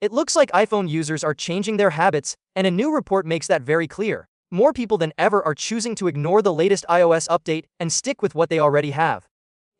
It looks like iPhone users are changing their habits, and a new report makes that very clear. More people than ever are choosing to ignore the latest iOS update and stick with what they already have.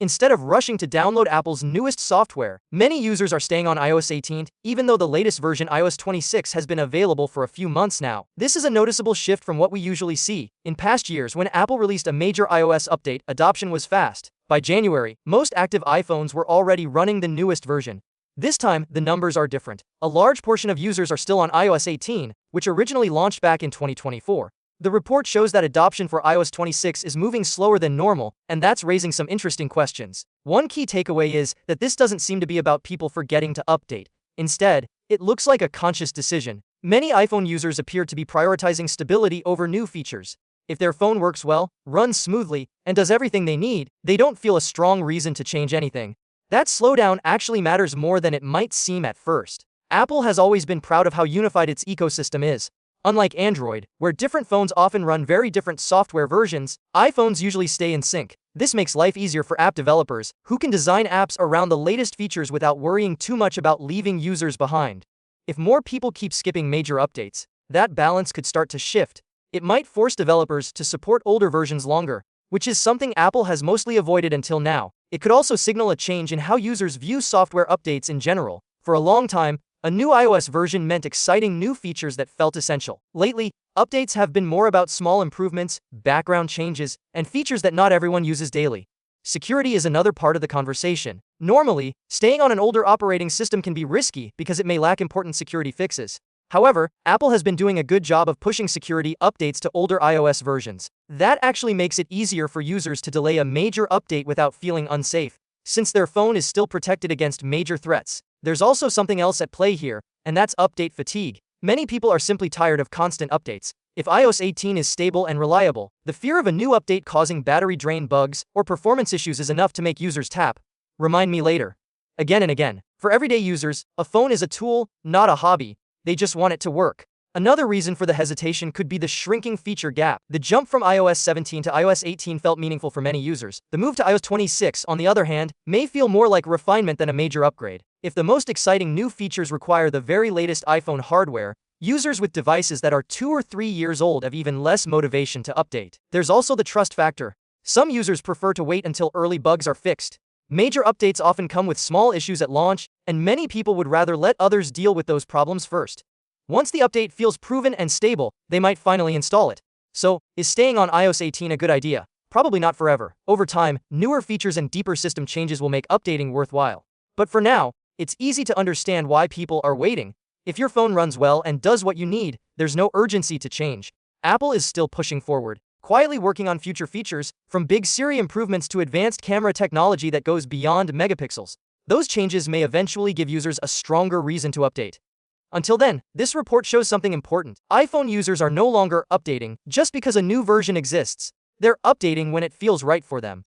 Instead of rushing to download Apple's newest software, many users are staying on iOS 18, even though the latest version iOS 26 has been available for a few months now. This is a noticeable shift from what we usually see. In past years, when Apple released a major iOS update, adoption was fast. By January, most active iPhones were already running the newest version. This time, the numbers are different. A large portion of users are still on iOS 18, which originally launched back in 2024. The report shows that adoption for iOS 26 is moving slower than normal, and that's raising some interesting questions. One key takeaway is that this doesn't seem to be about people forgetting to update. Instead, it looks like a conscious decision. Many iPhone users appear to be prioritizing stability over new features. If their phone works well, runs smoothly, and does everything they need, they don't feel a strong reason to change anything. That slowdown actually matters more than it might seem at first. Apple has always been proud of how unified its ecosystem is. Unlike Android, where different phones often run very different software versions, iPhones usually stay in sync. This makes life easier for app developers, who can design apps around the latest features without worrying too much about leaving users behind. If more people keep skipping major updates, that balance could start to shift. It might force developers to support older versions longer, which is something Apple has mostly avoided until now. It could also signal a change in how users view software updates in general. For a long time, a new iOS version meant exciting new features that felt essential. Lately, updates have been more about small improvements, background changes, and features that not everyone uses daily. Security is another part of the conversation. Normally, staying on an older operating system can be risky because it may lack important security fixes. However, Apple has been doing a good job of pushing security updates to older iOS versions. That actually makes it easier for users to delay a major update without feeling unsafe, since their phone is still protected against major threats. There's also something else at play here, and that's update fatigue. Many people are simply tired of constant updates. If iOS 18 is stable and reliable, the fear of a new update causing battery drain bugs or performance issues is enough to make users tap "Remind me later" again and again. For everyday users, a phone is a tool, not a hobby. They just want it to work. Another reason for the hesitation could be the shrinking feature gap. The jump from iOS 17 to iOS 18 felt meaningful for many users. The move to iOS 26, on the other hand, may feel more like refinement than a major upgrade. If the most exciting new features require the very latest iPhone hardware, users with devices that are 2 or 3 years old have even less motivation to update. There's also the trust factor. Some users prefer to wait until early bugs are fixed. Major updates often come with small issues at launch, and many people would rather let others deal with those problems first. Once the update feels proven and stable, they might finally install it. So, is staying on iOS 18 a good idea? Probably not forever. Over time, newer features and deeper system changes will make updating worthwhile. But for now, it's easy to understand why people are waiting. If your phone runs well and does what you need, there's no urgency to change. Apple is still pushing forward, quietly working on future features, from big Siri improvements to advanced camera technology that goes beyond megapixels. Those changes may eventually give users a stronger reason to update. Until then, this report shows something important. iPhone users are no longer updating just because a new version exists. They're updating when it feels right for them.